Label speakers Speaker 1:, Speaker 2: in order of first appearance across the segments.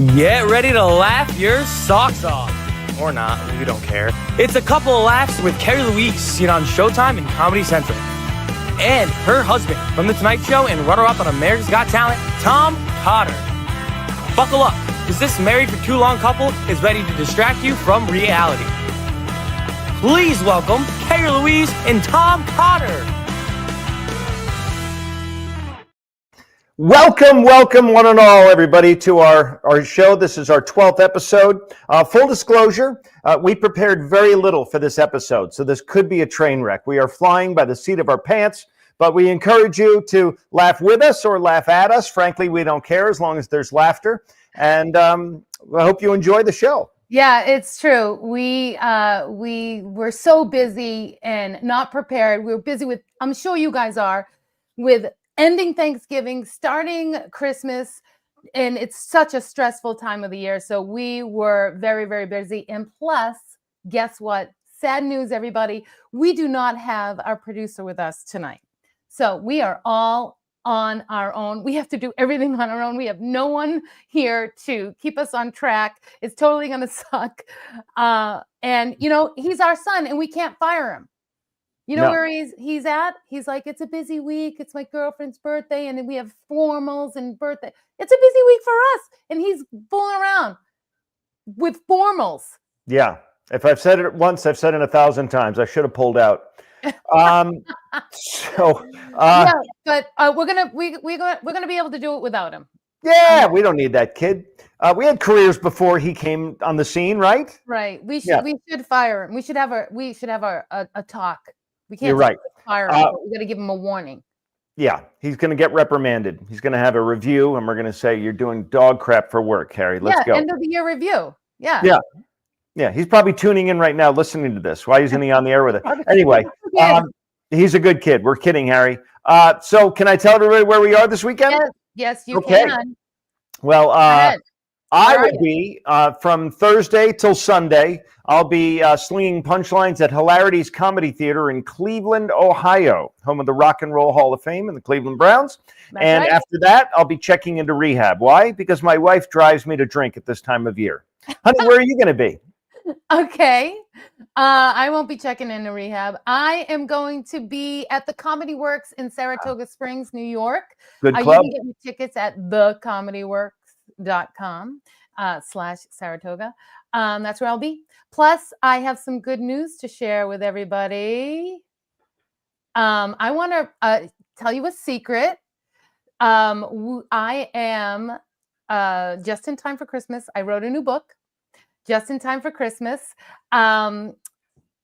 Speaker 1: Get ready to laugh your socks off. Or not, we don't care. It's a couple of laughs with Carrie Louise, seen on Showtime and Comedy Central. And her husband from The Tonight Show and runner-up on America's Got Talent, Tom Cotter. Buckle up, because this married for too long couple is ready to distract you from reality. Please welcome Carrie Louise and Tom Cotter.
Speaker 2: Welcome, one and all, everybody, to our show. This is our 12th episode. Full disclosure, we prepared very little for this episode, so this could be a train wreck. We are flying by the seat of our pants, but we encourage you to laugh with us or laugh at us. Frankly, we don't care as long as there's laughter. And I hope you enjoy the show.
Speaker 3: Yeah, it's true. We were so busy and not prepared. We were busy with, I'm sure you guys are, with ending Thanksgiving, starting Christmas, and it's such a stressful time of the year. So we were very, very busy. And plus, guess what? Sad news, everybody. We do not have our producer with us tonight. So we are all on our own. We have to do everything on our own. We have no one here to keep us on track. It's totally going to suck. And, you know, he's our son and we can't fire him. You know where he's at? He's like, it's a busy week. It's my girlfriend's birthday. And then we have formals and birthday. It's a busy week for us. And he's fooling around with formals. Yeah.
Speaker 2: If I've said it once, I've said it 1,000 times. I should have pulled out.
Speaker 3: Yeah, but we're gonna be able to do it without him.
Speaker 2: Yeah, we don't need that kid. We had careers before he came on the scene, right?
Speaker 3: Right. We should fire him. We should have a talk. We can't fire him. We got to give him a warning.
Speaker 2: Yeah, he's going to get reprimanded. He's going to have a review, and we're going to say, you're doing dog crap for work, Harry. Let's go.
Speaker 3: End of the year review. Yeah.
Speaker 2: Yeah, he's probably tuning in right now, listening to this. Why isn't he on the air with it? Anyway, he's a good kid. We're kidding, Harry. So can I tell everybody where we are this weekend?
Speaker 3: Yes, you can.
Speaker 2: Well, I will be, from Thursday till Sunday, I'll be slinging punchlines at Hilarities Comedy Theater in Cleveland, Ohio, home of the Rock and Roll Hall of Fame and the Cleveland Browns. After that, I'll be checking into rehab. Why? Because my wife drives me to drink at this time of year. Honey, where are you going to be?
Speaker 3: Okay. I won't be checking into rehab. I am going to be at the Comedy Works in Saratoga Springs, New York.
Speaker 2: Good club.
Speaker 3: You can get me tickets at thecomedyworks.com/Saratoga. That's where I'll be. Plus, I have some good news to share with everybody. I want to tell you a secret. I am just in time for Christmas. I wrote a new book. Just in time for Christmas. And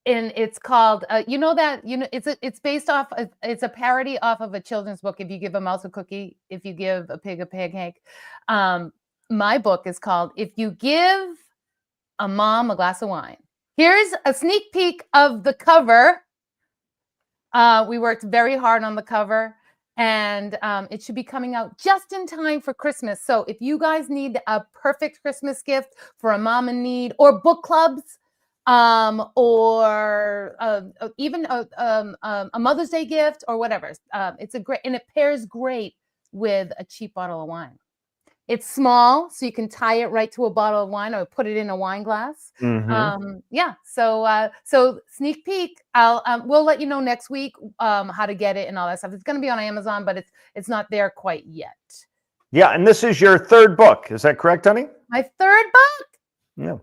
Speaker 3: it's called, it's based off, it's a parody off of a children's book. If you give a mouse a cookie, if you give a pig a pancake. My book is called, If You Give a Mom a Glass of Wine. Here's a sneak peek of the cover. We worked very hard on the cover. And it should be coming out just in time for Christmas. So if you guys need a perfect Christmas gift for a mom in need, or book clubs, or even a Mother's Day gift or whatever, it's a great, and it pairs great with a cheap bottle of wine. It's small, so you can tie it right to a bottle of wine or put it in a wine glass.
Speaker 2: Mm-hmm.
Speaker 3: So sneak peek. We'll let you know next week how to get it and all that stuff. It's going to be on Amazon, but it's not there quite yet.
Speaker 2: Yeah, and this is your third book. Is that correct, honey?
Speaker 3: My third book?
Speaker 2: Yeah.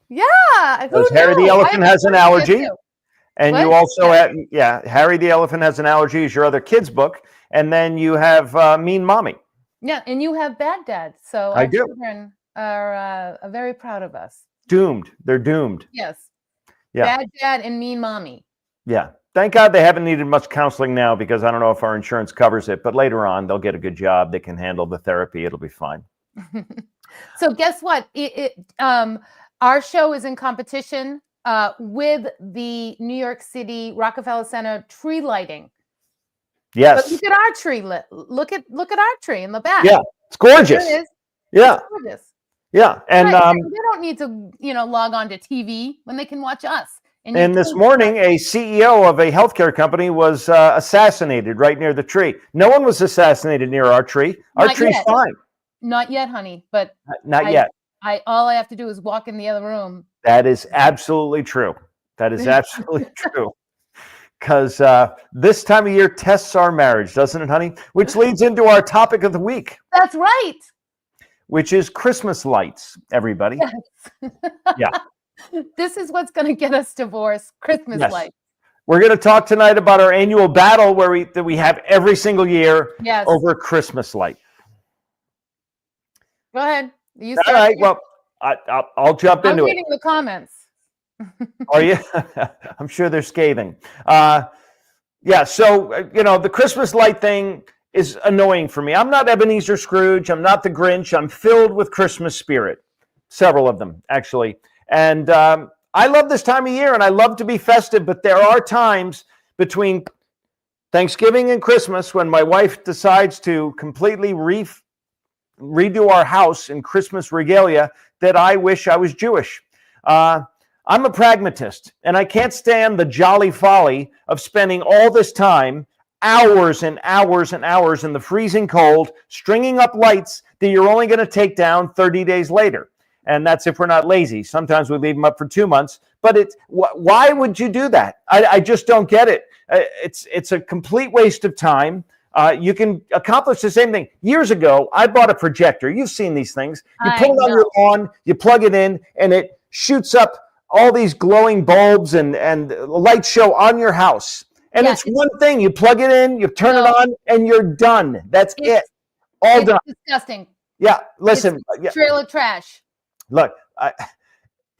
Speaker 3: Yeah.
Speaker 2: Because Harry the Elephant has an allergy. And you also have, Harry the Elephant has an allergy is your other kid's book. And then you have Mean Mommy.
Speaker 3: Yeah, and you have Bad Dad. So our children are very proud of us.
Speaker 2: Doomed. They're doomed.
Speaker 3: Yes.
Speaker 2: Yeah.
Speaker 3: Bad Dad and Mean Mommy.
Speaker 2: Yeah. Thank God they haven't needed much counseling now, because I don't know if our insurance covers it. But later on, they'll get a good job. They can handle the therapy. It'll be fine.
Speaker 3: So guess what? Our show is in competition with the New York City Rockefeller Center tree lighting.
Speaker 2: Yes.
Speaker 3: But look at our tree. Look at our tree in the back.
Speaker 2: Yeah, it's gorgeous.
Speaker 3: It is.
Speaker 2: Yeah.
Speaker 3: It's gorgeous.
Speaker 2: Yeah, and
Speaker 3: they don't need to, log on to TV when they can watch us.
Speaker 2: And this morning, a CEO of a healthcare company was assassinated right near the tree. No one was assassinated near our tree. Our tree's fine.
Speaker 3: Not yet, honey, but
Speaker 2: Not yet.
Speaker 3: all I have to do is walk in the other room.
Speaker 2: That is absolutely true. That is absolutely true. Because this time of year tests our marriage, doesn't it, honey? Which leads into our topic of the week,
Speaker 3: That's right.
Speaker 2: which is Christmas lights, everybody.
Speaker 3: Yes.
Speaker 2: Yeah.
Speaker 3: This is what's going to get us divorced. Christmas
Speaker 2: Yes.
Speaker 3: lights.
Speaker 2: We're going to talk tonight about our annual battle that we have every single year
Speaker 3: Yes.
Speaker 2: over Christmas light.
Speaker 3: Go ahead. You
Speaker 2: All
Speaker 3: start.
Speaker 2: right. Well, I'll jump
Speaker 3: I'm
Speaker 2: into it.
Speaker 3: reading the comments.
Speaker 2: Are you? I'm sure they're scathing. Yeah. So, the Christmas light thing is annoying for me. I'm not Ebenezer Scrooge. I'm not the Grinch. I'm filled with Christmas spirit. Several of them, actually. And I love this time of year and I love to be festive, but there are times between Thanksgiving and Christmas when my wife decides to completely redo our house in Christmas regalia that I wish I was Jewish. I'm a pragmatist, and I can't stand the jolly folly of spending all this time, hours and hours and hours in the freezing cold, stringing up lights that you're only going to take down 30 days later. And that's if we're not lazy. Sometimes we leave them up for 2 months. But why would you do that? I just don't get it. It's a complete waste of time. You can accomplish the same thing. Years ago, I bought a projector. You've seen these things. You put it on your lawn, you plug it in, and it shoots up all these glowing bulbs and lights show on your house. And it's one thing. You plug it in, you turn it on, and you're done. That's it. All done.
Speaker 3: Disgusting.
Speaker 2: Yeah, listen.
Speaker 3: It's trailer trash.
Speaker 2: Look,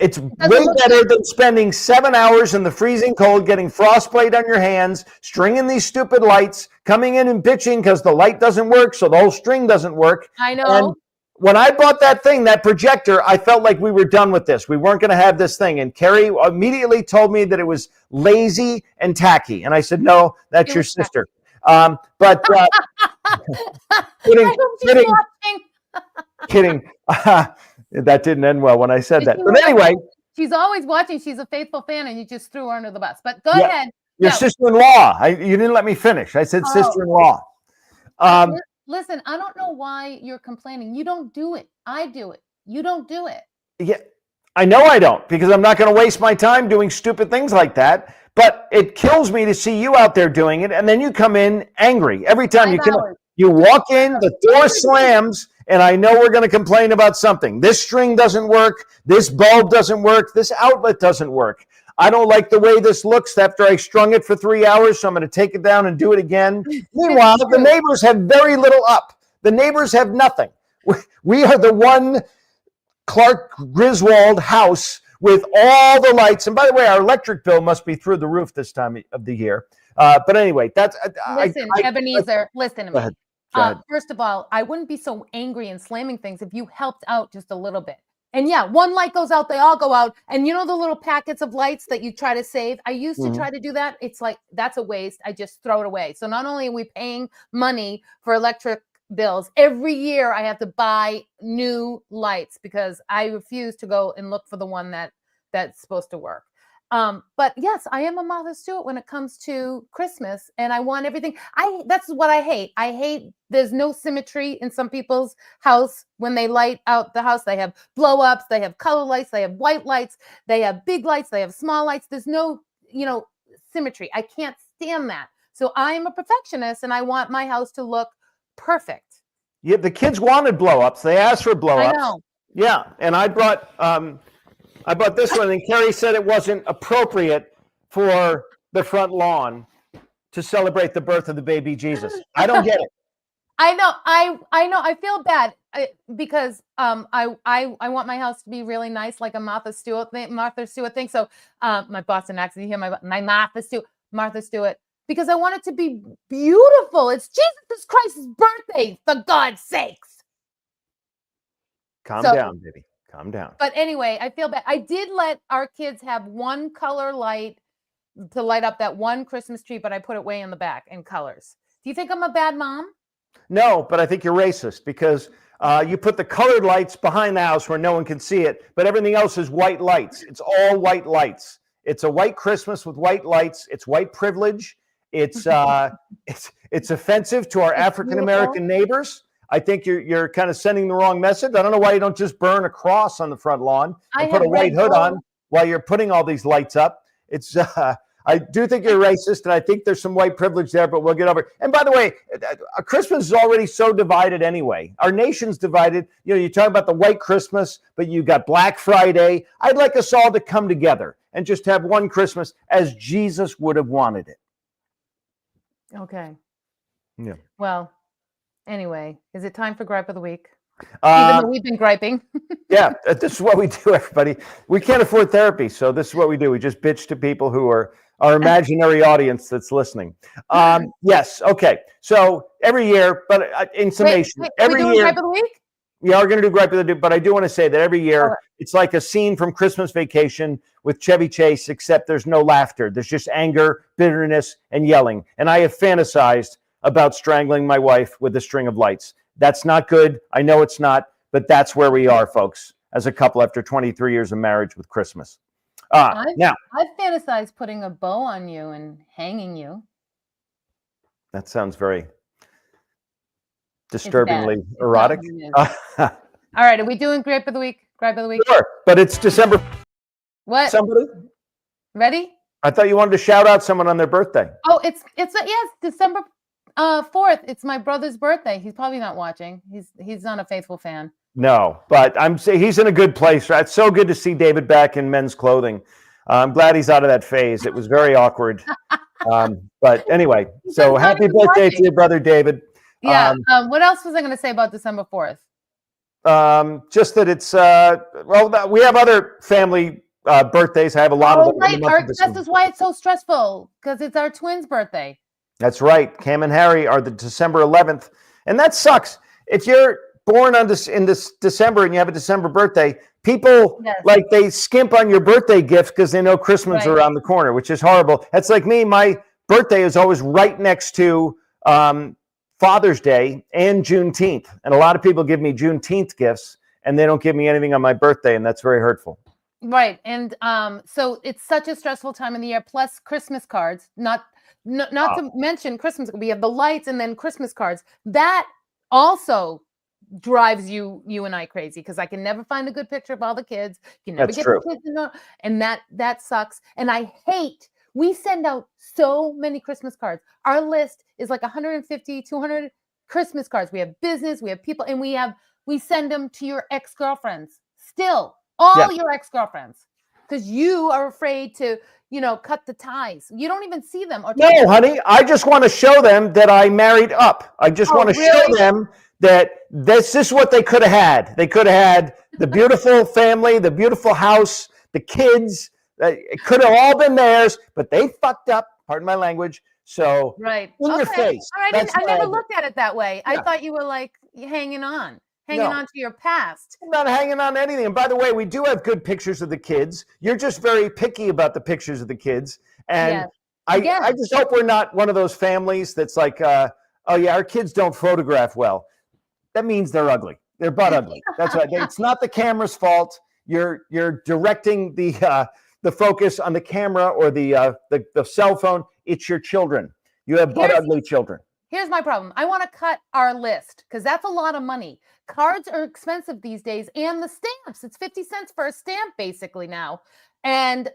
Speaker 2: it's way better than spending 7 hours in the freezing cold, getting frostbite on your hands, stringing these stupid lights, coming in and bitching because the light doesn't work, so the whole string doesn't work.
Speaker 3: I know.
Speaker 2: And when I bought that thing, that projector, I felt like we were done with this. We weren't going to have this thing. And Carrie immediately told me that it was lazy and tacky. And I said, no, that's your sister. But kidding. That didn't end well when I said that. But anyway.
Speaker 3: She's always watching. She's a faithful fan, and you just threw her under the bus. But go ahead.
Speaker 2: Your sister-in-law. You didn't let me finish. I said sister-in-law.
Speaker 3: Listen, I don't know why you're complaining. You don't do it. I do it. You don't do it.
Speaker 2: Yeah, I know I don't, because I'm not going to waste my time doing stupid things like that. But it kills me to see you out there doing it, and then you come in angry every time you walk in, the door slams, and I know we're going to complain about something. This string doesn't work. This bulb doesn't work. This outlet doesn't work. I don't like the way this looks after I strung it for 3 hours, so I'm going to take it down and do it again. Meanwhile, the neighbors have very little up. The neighbors have nothing. We are the one Clark Griswold house with all the lights. And by the way, our electric bill must be through the roof this time of the year. But anyway, that's...
Speaker 3: Listen, Ebenezer, listen to me.
Speaker 2: Go ahead.
Speaker 3: First of all, I wouldn't be so angry and slamming things if you helped out just a little bit. And yeah, one light goes out, they all go out. And you know the little packets of lights that you try to save? I used to try to do that. It's like, that's a waste. I just throw it away. So not only are we paying money for electric bills, every year I have to buy new lights because I refuse to go and look for the one that's supposed to work. But yes, I am a Martha Stewart when it comes to Christmas, and I want everything. That's what I hate. I hate there's no symmetry in some people's house when they light out the house. They have blow ups, they have color lights, they have white lights, they have big lights, they have small lights. There's no, symmetry. I can't stand that. So I am a perfectionist, and I want my house to look perfect.
Speaker 2: Yeah, the kids wanted blow ups. They asked for blow ups.
Speaker 3: I know.
Speaker 2: Yeah, and I brought this one, and Carrie said it wasn't appropriate for the front lawn to celebrate the birth of the baby Jesus. I don't get it.
Speaker 3: I know. I feel bad because I want my house to be really nice, like a Martha Stewart thing. So my Boston accent, you hear my Martha Stewart, because I want it to be beautiful. It's Jesus Christ's birthday, for God's sakes.
Speaker 2: Calm down, baby. Calm down.
Speaker 3: But anyway, I feel bad. I did let our kids have one color light to light up that one Christmas tree, but I put it way in the back in colors. Do you think I'm a bad mom?
Speaker 2: No, but I think you're racist because you put the colored lights behind the house where no one can see it, but everything else is white lights. It's all white lights. It's a white Christmas with white lights. It's white privilege. It's offensive to our African-American neighbors. I think you're kind of sending the wrong message. I don't know why you don't just burn a cross on the front lawn and put a white hood on while you're putting all these lights up. It's I do think you're racist, and I think there's some white privilege there, but we'll get over it. And by the way, Christmas is already so divided anyway. Our nation's divided. You know, you talk about the white Christmas, but you got Black Friday. I'd like us all to come together and just have one Christmas as Jesus would have wanted it.
Speaker 3: Okay.
Speaker 2: Yeah.
Speaker 3: Well, anyway, is it time for gripe of the week? Even though we've been griping.
Speaker 2: Yeah, this is what we do, everybody. We can't afford therapy, so this is what we do. We just bitch to people who are our imaginary audience that's listening. Yes, okay. So every year, but in summation, every year.
Speaker 3: Gripe of the week?
Speaker 2: Yeah, we're going to do gripe of the week, but I do want to say that every year it's like a scene from Christmas Vacation with Chevy Chase, except there's no laughter. There's just anger, bitterness, and yelling. And I have fantasized about strangling my wife with a string of lights. That's not good. I know it's not, but that's where we are, folks, as a couple after 23 years of marriage with Christmas. Now,
Speaker 3: I've fantasized putting a bow on you and hanging you.
Speaker 2: That sounds very disturbingly erotic.
Speaker 3: All right, are we doing gripe of the week? Gripe of the week?
Speaker 2: Sure, but it's December.
Speaker 3: What?
Speaker 2: Somebody?
Speaker 3: Ready?
Speaker 2: I thought you wanted to shout out someone on their birthday.
Speaker 3: Oh, it's December 4th. It's my brother's birthday. He's probably not watching. He's not a faithful fan.
Speaker 2: No, but I'm saying he's in a good place. Right? It's so good to see David back in men's clothing. I'm glad he's out of that phase. It was very awkward. But anyway, so happy birthday to your brother, David.
Speaker 3: Yeah. What else was I going to say about December 4th?
Speaker 2: Just that it's we have other family birthdays. I have a lot of them.
Speaker 3: Right. This is why it's so stressful, because it's our twins' birthday.
Speaker 2: That's right. Cam and Harry are the December 11th, and that sucks. If you're born in this December and you have a December birthday, people like they skimp on your birthday gift because they know Christmas is around the corner, which is horrible. That's like me. My birthday is always right next to Father's Day and Juneteenth, and a lot of people give me Juneteenth gifts, and they don't give me anything on my birthday, and that's very hurtful.
Speaker 3: Right, and so it's such a stressful time of the year. Plus Christmas cards, not to mention Christmas. We have the lights and then Christmas cards. That also drives you and I crazy, because I can never find a good picture of all the kids. You can never get the kids and that sucks. And I hate, we send out so many Christmas cards. Our list is like 150, 200 Christmas cards. We have business, we have people, and we send them to your ex-girlfriends. Still, all your ex-girlfriends, because you are afraid to, cut the ties. You don't even see them.
Speaker 2: No, honey, I just want to show them that I married up. I just want to show them that this is what they could have had. They could have had the beautiful family, the beautiful house, the kids. It could have all been theirs, but they fucked up. Pardon my language. So
Speaker 3: in
Speaker 2: your face.
Speaker 3: All right, I never looked at it that way. Yeah. I thought you were like hanging on to your past.
Speaker 2: I'm not hanging on to anything. And by the way, we do have good pictures of the kids. You're just very picky about the pictures of the kids. And I just hope we're not one of those families that's like, our kids don't photograph well. That means they're ugly. They're butt ugly. That's right. It's not the camera's fault. You're directing the focus on the camera or the cell phone. It's your children. You have butt ugly children.
Speaker 3: Here's my problem. I want to cut our list, because that's a lot of money. Cards are expensive these days, and the stamps. It's 50 cents for a stamp basically now. And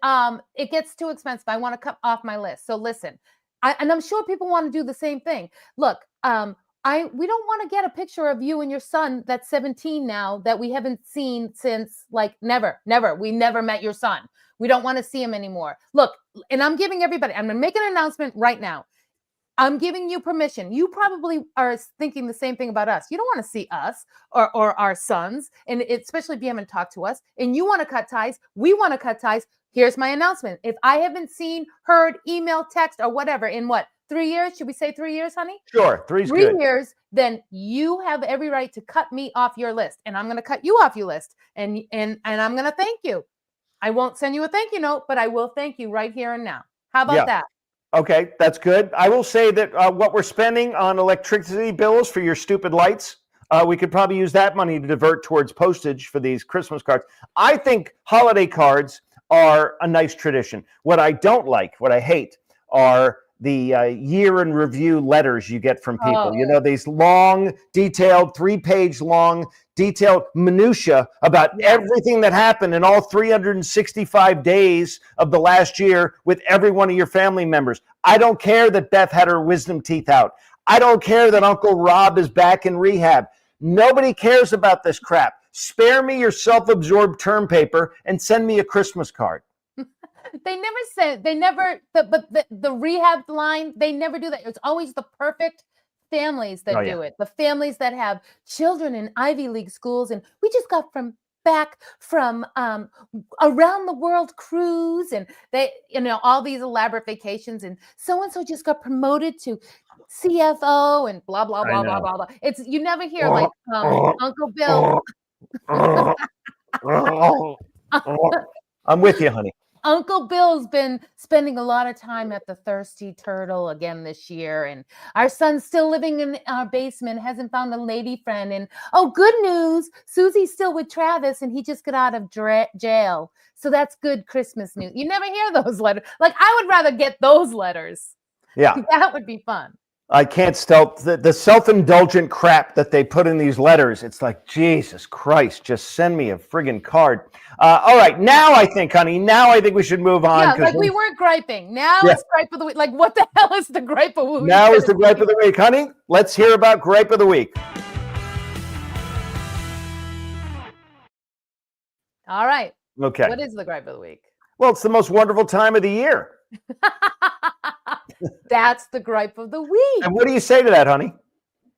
Speaker 3: it gets too expensive. I want to cut off my list. So listen, and I'm sure people want to do the same thing. Look, we don't want to get a picture of you and your son that's 17 now that we haven't seen since never. We never met your son. We don't want to see him anymore. Look, and I'm giving everybody, I'm going to make an announcement right now. I'm giving you permission. You probably are thinking the same thing about us. You don't want to see us or our sons, and especially if you haven't talked to us, and you want to cut ties. We want to cut ties. Here's my announcement. If I haven't seen, heard, email, text, or whatever in 3 years? Should we say 3 years, honey?
Speaker 2: Sure, 3
Speaker 3: years, then you have every right to cut me off your list, and I'm going to cut you off your list, and I'm going to thank you. I won't send you a thank you note, but I will thank you right here and now. How about that?
Speaker 2: Okay, that's good. I will say that what we're spending on electricity bills for your stupid lights, we could probably use that money to divert towards postage for these Christmas cards. I think holiday cards are a nice tradition. What I don't like, what I hate, are year in review letters you get from people.
Speaker 3: Oh.
Speaker 2: These long, detailed, 3-page long, detailed minutia about everything that happened in all 365 days of the last year with every one of your family members. I don't care that Beth had her wisdom teeth out. I don't care that Uncle Rob is back in rehab. Nobody cares about this crap. Spare me your self-absorbed term paper and send me a Christmas card.
Speaker 3: The rehab line, they never do that. It's always the perfect families that do it. The families that have children in Ivy League schools. And we just got back from around the world cruise, and they, all these elaborate vacations, and so-and-so just got promoted to CFO and blah, blah, blah, blah, blah, blah. You never hear like Uncle Bill.
Speaker 2: I'm with you, honey.
Speaker 3: Uncle Bill's been spending a lot of time at the Thirsty Turtle again this year, and our son's still living in our basement, hasn't found a lady friend. And good news, Susie's still with Travis, and he just got out of jail. So that's good Christmas news. You never hear those letters. Like, I would rather get those letters.
Speaker 2: Yeah,
Speaker 3: that would be fun.
Speaker 2: I can't stop the self-indulgent crap that they put in these letters. It's like, Jesus Christ, just send me a friggin' card. All right, now I think we should move on.
Speaker 3: Yeah, like we weren't griping. Now it's gripe of the week. Like, what the hell is the gripe of the week?
Speaker 2: Now is the gripe of the week, honey. Let's hear about gripe of the week.
Speaker 3: All right.
Speaker 2: Okay.
Speaker 3: What is the gripe of the week?
Speaker 2: Well, it's the most wonderful time of the year.
Speaker 3: That's the gripe of the week.
Speaker 2: And what do you say to that, honey?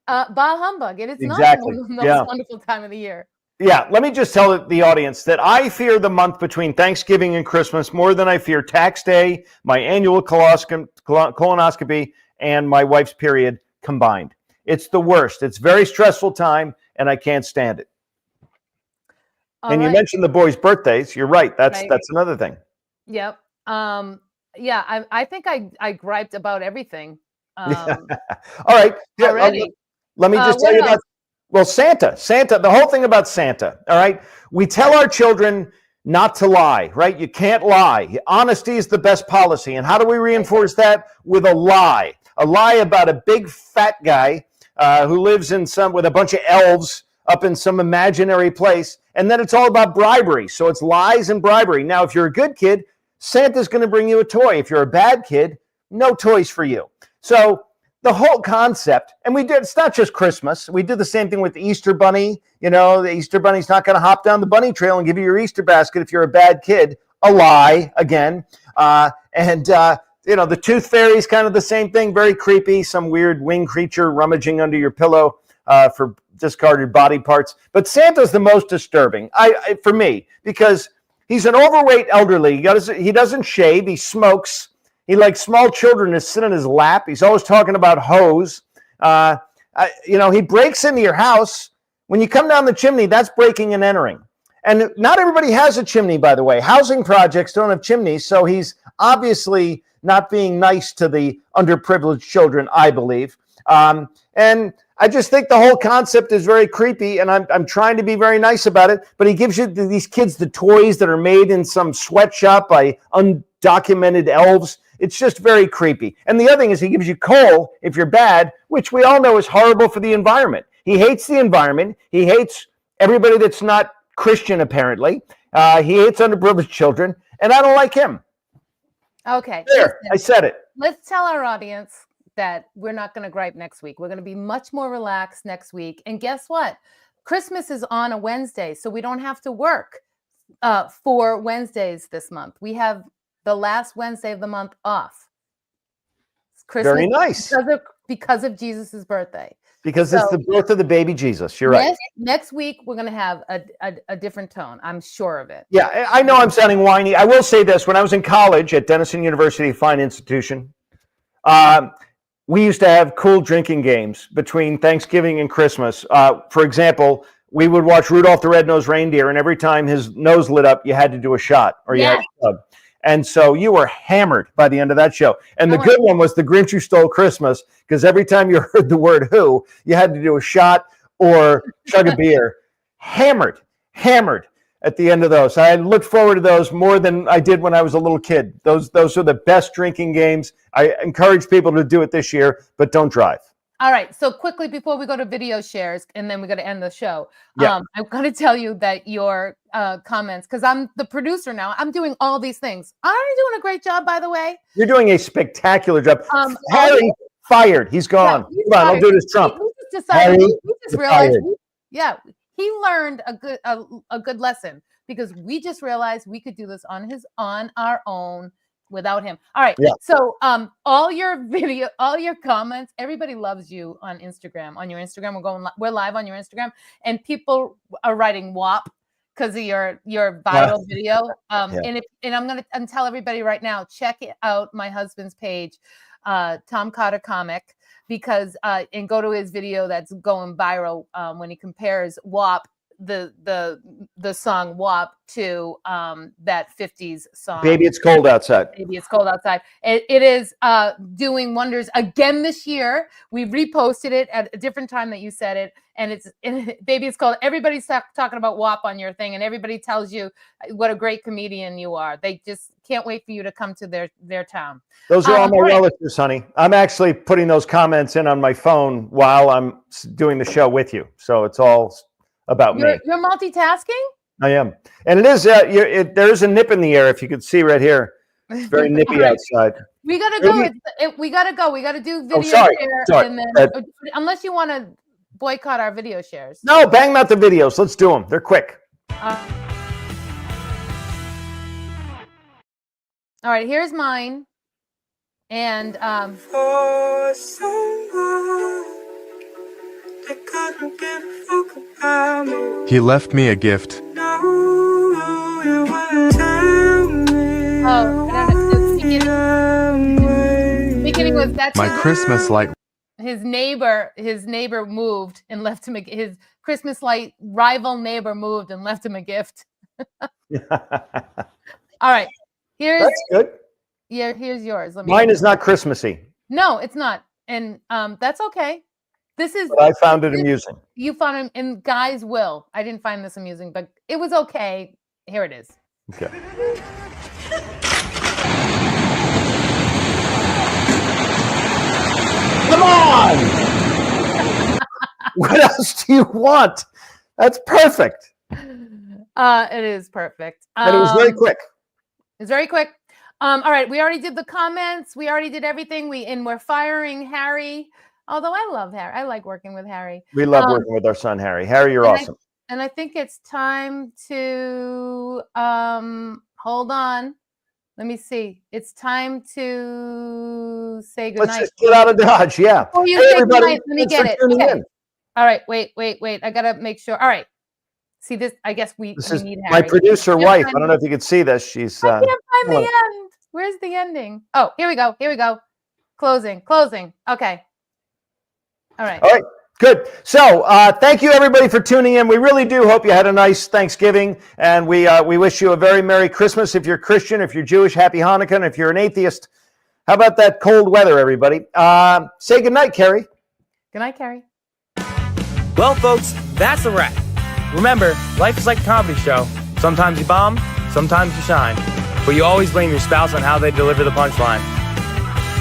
Speaker 3: Bah humbug. It is
Speaker 2: exactly.
Speaker 3: not the most wonderful time of the year.
Speaker 2: Yeah, let me just tell the audience that I fear the month between Thanksgiving and Christmas more than I fear tax day, my annual colonoscopy, and my wife's period combined. It's the worst. It's a very stressful time, and I can't stand it. And you mentioned the boys' birthdays. You're right. That's another thing.
Speaker 3: Yep. Yeah, I think I griped about everything.
Speaker 2: All right.
Speaker 3: Already.
Speaker 2: Let me just tell you about Santa. The whole thing about Santa. All right. We tell our children not to lie, right? You can't lie. Honesty is the best policy. And how do we reinforce that? With a lie about a big fat guy who lives with a bunch of elves up in some imaginary place. And then it's all about bribery. So it's lies and bribery. Now, if you're a good kid, Santa's going to bring you a toy. If you're a bad kid, no toys for you. So the whole concept, and it's not just Christmas. We do the same thing with the Easter Bunny. The Easter Bunny's not going to hop down the bunny trail and give you your Easter basket if you're a bad kid. A lie, again. The Tooth Fairy's kind of the same thing. Very creepy. Some weird winged creature rummaging under your pillow for discarded body parts. But Santa's the most disturbing for me, because he's an overweight elderly. He doesn't shave. He smokes. He likes small children to sit in his lap. He's always talking about hoes. He breaks into your house. When you come down the chimney, that's breaking and entering. And not everybody has a chimney, by the way. Housing projects don't have chimneys, so he's obviously not being nice to the underprivileged children, I believe. And I just think the whole concept is very creepy, and I'm trying to be very nice about it, but he gives these kids the toys that are made in some sweatshop by undocumented elves. It's just very creepy. And the other thing is he gives you coal if you're bad, which we all know is horrible for the environment. He hates the environment. He hates everybody that's not Christian, apparently. He hates underprivileged children, and I don't like him.
Speaker 3: Okay.
Speaker 2: There, I said it.
Speaker 3: Let's tell our audience that we're not going to gripe next week. We're going to be much more relaxed next week. And guess what? Christmas is on a Wednesday, so we don't have to work 4 Wednesdays this month. We have the last Wednesday of the month off. Christmas,
Speaker 2: very nice.
Speaker 3: Because of Jesus' birthday.
Speaker 2: Because it's the birth of the baby Jesus. You're right.
Speaker 3: Next week, we're going to have a different tone. I'm sure of it.
Speaker 2: Yeah, I know I'm sounding whiny. I will say this. When I was in college at Denison University, fine institution, we used to have cool drinking games between Thanksgiving and Christmas. For example, we would watch Rudolph the Red-Nosed Reindeer, and every time his nose lit up, you had to do a shot or you had to chug. And so you were hammered by the end of that show. And the good one was The Grinch Who Stole Christmas, because every time you heard the word who, you had to do a shot or chug a beer. Hammered. at the end of those. I look forward to those more than I did when I was a little kid. Those are the best drinking games. I encourage people to do it this year, but don't drive.
Speaker 3: All right. So quickly before we go to video shares, and then we're going to end the show.
Speaker 2: Yeah.
Speaker 3: I'm going to tell you that your comments, because I'm the producer now, I'm doing all these things. Aren't I doing a great job, by the way?
Speaker 2: You're doing a spectacular job.
Speaker 3: Um,
Speaker 2: Harry fired. He's gone.
Speaker 3: Yeah, he's
Speaker 2: Come on,
Speaker 3: fired.
Speaker 2: I'll do this Trump.
Speaker 3: We just decided.
Speaker 2: Harry,
Speaker 3: We just
Speaker 2: you're
Speaker 3: realized.
Speaker 2: fired.
Speaker 3: He learned a good lesson because we just realized we could do this on our own without him. All right.
Speaker 2: Yeah.
Speaker 3: So all your comments, everybody loves you on Instagram. On your Instagram, we're live on your Instagram, and people are writing WAP because of your viral video. And I'm gonna tell everybody right now, check out my husband's page, Tom Cotter Comic, because and go to his video that's going viral when he compares WAP, the song WAP, to that 50s song.
Speaker 2: Baby, it's cold outside.
Speaker 3: Baby, it's cold outside. It is doing wonders again this year. We reposted it at a different time that you said it, and Baby, it's cold. Everybody's talking about WAP on your thing, and everybody tells you what a great comedian you are. They just can't wait for you to come to their town.
Speaker 2: Those are all my relatives, honey. I'm actually putting those comments in on my phone while I'm doing the show with you. So it's all about me.
Speaker 3: You're multitasking?
Speaker 2: I am. And it is, there's a nip in the air, if you could see right here. It's very nippy outside.
Speaker 3: We got to go. We got to go. We got to do video share.
Speaker 2: Sorry.
Speaker 3: And then, unless you want to boycott our video shares.
Speaker 2: No, bang out the videos. Let's do them. They're quick.
Speaker 3: All right, here's mine. And
Speaker 4: for someone that couldn't give a fuck about me.
Speaker 5: He left me a gift.
Speaker 4: No, you wouldn't tell me.
Speaker 3: I don't know. The beginning was that's
Speaker 5: My Christmas light.
Speaker 3: his neighbor moved and left him his Christmas light rival neighbor moved and left him a gift. All right.
Speaker 2: That's good.
Speaker 3: Yeah, here's yours.
Speaker 2: Mine is not Christmassy.
Speaker 3: No, it's not. And that's okay. This is
Speaker 2: But I found it amusing.
Speaker 3: You found it in Guy's will. I didn't find this amusing, but it was okay. Here it is.
Speaker 2: Okay. Come on! What else do you want? That's perfect.
Speaker 3: It is perfect.
Speaker 2: And it was very quick.
Speaker 3: It's very quick. All right, we already did the comments. We already did everything. We're firing Harry. Although I love Harry. I like working with Harry.
Speaker 2: We love working with our son, Harry. Harry, you're awesome.
Speaker 3: And I think it's time to hold on. Let me see. It's time to say goodnight.
Speaker 2: Let's just get out of Dodge. Yeah.
Speaker 3: Oh, you say goodnight. Let me get it. Okay. All right. Wait. I gotta make sure. All right. See this? I guess we need Harry.
Speaker 2: My producer wife. I don't know if you can see this. She's.
Speaker 3: I can't find the end. Where's the ending? Oh, here we go. Closing. Okay. All right.
Speaker 2: Good. So thank you, everybody, for tuning in. We really do hope you had a nice Thanksgiving, and we wish you a very Merry Christmas. If you're Christian, if you're Jewish, Happy Hanukkah, and if you're an atheist, how about that cold weather, everybody? Say goodnight, Carrie.
Speaker 3: Good night, Carrie.
Speaker 1: Well, folks, that's a wrap. Remember, life is like a comedy show. Sometimes you bomb, sometimes you shine, but you always blame your spouse on how they deliver the punchline.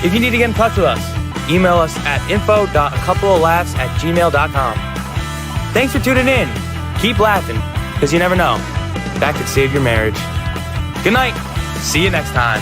Speaker 1: If you need to get in touch with us, email us at info.coupleoflaughs@gmail.com. Thanks for tuning in. Keep laughing, because you never know. That could save your marriage. Good night. See you next time.